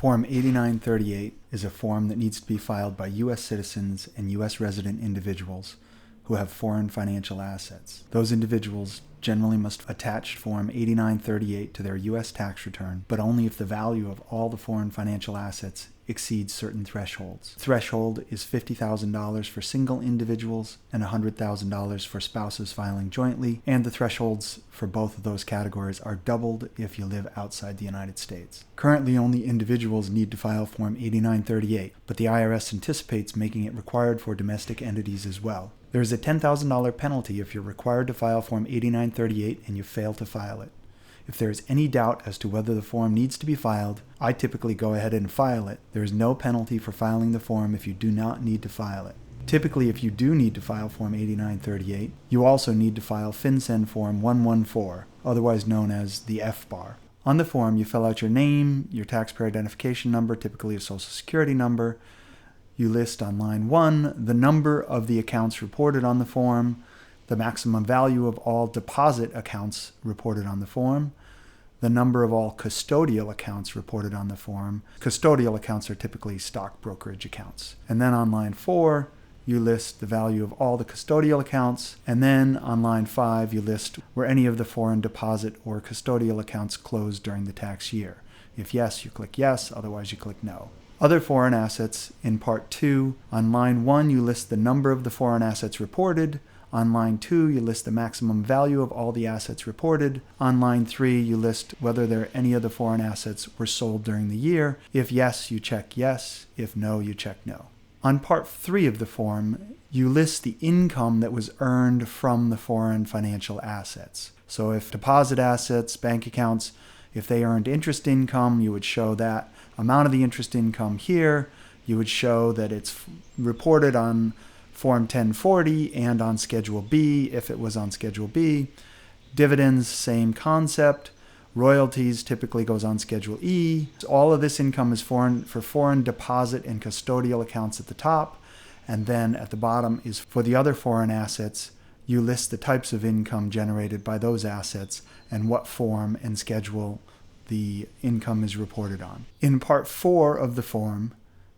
Form 8938 is a form that needs to be filed by U.S. citizens and U.S. resident individuals who have foreign financial assets. Those individuals generally must attach Form 8938 to their U.S. tax return, but only if the value of all the foreign financial assets exceeds certain thresholds. The threshold is $50,000 for single individuals and $100,000 for spouses filing jointly, and the thresholds for both of those categories are doubled if you live outside the United States. Currently, only individuals need to file Form 8938, but the IRS anticipates making it required for domestic entities as well. There is a $10,000 penalty if you're required to file Form 8938 and you fail to file it. If there is any doubt as to whether the form needs to be filed, I typically go ahead and file it. There is no penalty for filing the form if you do not need to file it. Typically, if you do need to file Form 8938, you also need to file FinCEN Form 114, otherwise known as the F-bar. On the form, you fill out your name, your taxpayer identification number, typically a social security number. You list on line 1 the number of the accounts reported on the form, the maximum value of all deposit accounts reported on the form, the number of all custodial accounts reported on the form. Custodial accounts are typically stock brokerage accounts. And then on line 4, you list the value of all the custodial accounts. And then on line 5, you list where any of the foreign deposit or custodial accounts closed during the tax year. If yes, you click yes, otherwise you click no. Other foreign assets in Part 2, on line 1, you list the number of the foreign assets reported. On line 2, you list the maximum value of all the assets reported. On line 3, you list whether any of the foreign assets were sold during the year. If yes, you check yes. If no, you check no. On Part 3 of the form, you list the income that was earned from the foreign financial assets. So if deposit assets, bank accounts, if they earned interest income, you would show that amount of the interest income here. You would show that it's reported on Form 1040 and on Schedule B if it was on Schedule B. Dividends, same concept. Royalties typically goes on Schedule E. All of this income is for foreign deposit and custodial accounts at the top. And then at the bottom is for the other foreign assets. You list the types of income generated by those assets and what form and schedule the income is reported on. In Part 4 of the form,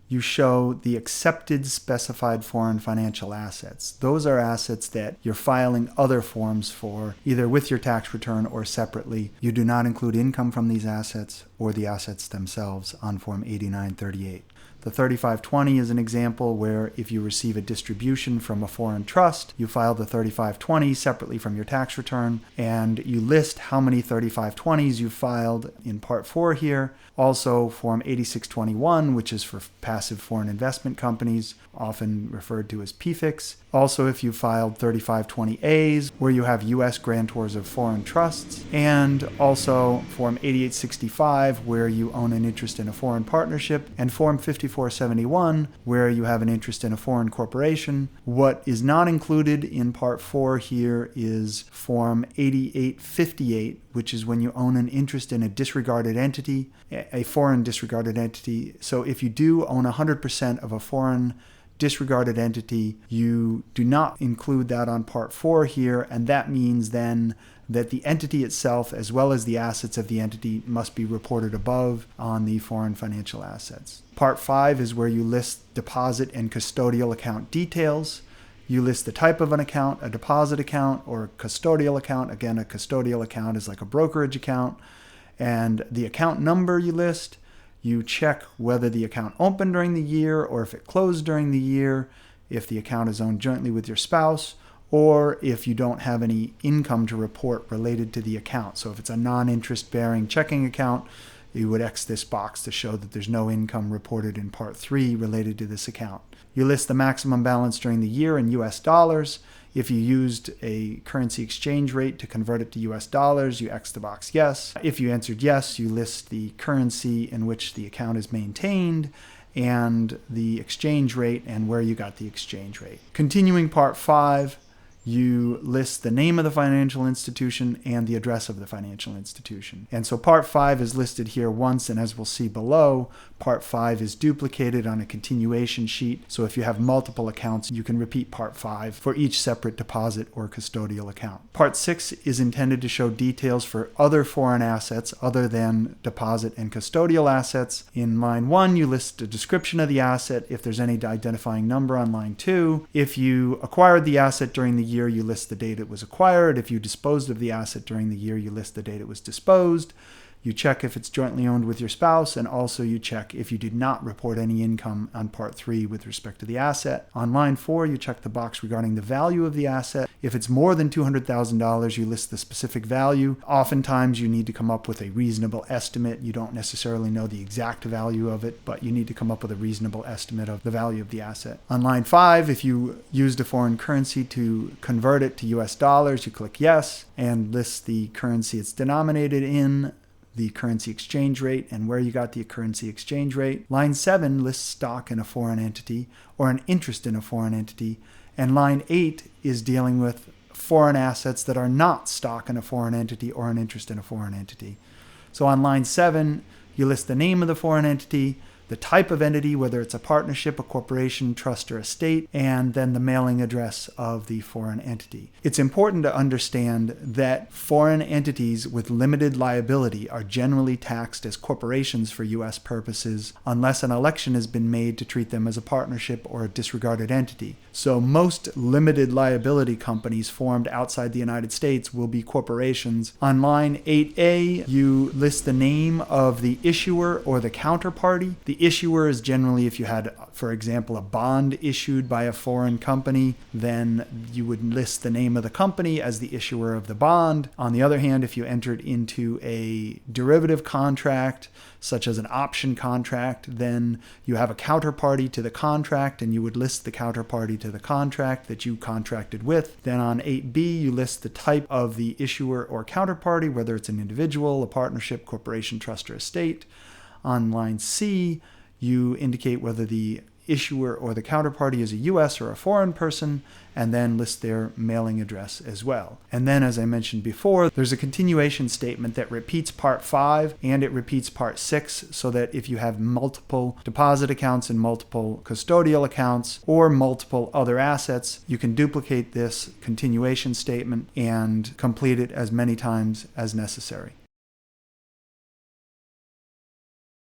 you show the accepted specified foreign financial assets. Those are assets that you're filing other forms for, either with your tax return or separately. You do not include income from these assets or the assets themselves on Form 8938. The 3520 is an example where if you receive a distribution from a foreign trust, you file the 3520 separately from your tax return, and you list how many 3520s you filed in Part 4 here. Also, Form 8621, which is for passive foreign investment companies, often referred to as PFICs. Also, if you filed 3520As, where you have U.S. grantors of foreign trusts, and also Form 8865, where you own an interest in a foreign partnership, and Form 5471, where you have an interest in a foreign corporation. What is not included in Part 4 here is Form 8858, which is when you own an interest in a disregarded entity, a foreign disregarded entity. So if you do own 100% of a foreign disregarded entity, you do not include that on Part 4 here, and that means then that the entity itself, as well as the assets of the entity, must be reported above on the foreign financial assets. Part 5 is where you list deposit and custodial account details. You list the type of an account, a deposit account or a custodial account. Again, a custodial account is like a brokerage account. And the account number you list. You check whether the account opened during the year or if it closed during the year, if the account is owned jointly with your spouse, or if you don't have any income to report related to the account. So if it's a non-interest bearing checking account, you would X this box to show that there's no income reported in Part 3 related to this account. You list the maximum balance during the year in US dollars. If you used a currency exchange rate to convert it to US dollars, you X the box yes. If you answered yes, you list the currency in which the account is maintained and the exchange rate and where you got the exchange rate. Continuing Part 5, you list the name of the financial institution and the address of the financial institution. And so Part 5 is listed here once, and as we'll see below, Part 5 is duplicated on a continuation sheet. So if you have multiple accounts, you can repeat Part 5 for each separate deposit or custodial account. Part 6 is intended to show details for other foreign assets other than deposit and custodial assets. In line 1, you list a description of the asset, if there's any identifying number on line 2. If you acquired the asset during the year, you list the date it was acquired. If you disposed of the asset during the year, you list the date it was disposed. You check if it's jointly owned with your spouse, and also you check if you did not report any income on Part 3 with respect to the asset. On line 4, you check the box regarding the value of the asset. If it's more than $200,000, you list the specific value. Oftentimes, you need to come up with a reasonable estimate. You don't necessarily know the exact value of it, but you need to come up with a reasonable estimate of the value of the asset. On line 5, if you used a foreign currency to convert it to US dollars, you click yes and list the currency it's denominated in, the currency exchange rate, and where you got the currency exchange rate. Line 7 lists stock in a foreign entity or an interest in a foreign entity. And line 8 is dealing with foreign assets that are not stock in a foreign entity or an interest in a foreign entity. So on line 7, you list the name of the foreign entity, the type of entity, whether it's a partnership, a corporation, trust, or estate, and then the mailing address of the foreign entity. It's important to understand that foreign entities with limited liability are generally taxed as corporations for U.S. purposes unless an election has been made to treat them as a partnership or a disregarded entity. So most limited liability companies formed outside the United States will be corporations. On line 8A, you list the name of the issuer or the counterparty. The issuer is generally if you had, for example, a bond issued by a foreign company, then you would list the name of the company as the issuer of the bond. On the other hand, if you entered into a derivative contract, such as an option contract, then you have a counterparty to the contract and you would list the counterparty to the contract that you contracted with. Then on 8B, you list the type of the issuer or counterparty, whether it's an individual, a partnership, corporation, trust, or estate. On line C, you indicate whether the issuer or the counterparty is a U.S. or a foreign person, and then list their mailing address as well. And then, as I mentioned before, there's a continuation statement that repeats Part 5 and it repeats Part 6, so that if you have multiple deposit accounts and multiple custodial accounts or multiple other assets, you can duplicate this continuation statement and complete it as many times as necessary.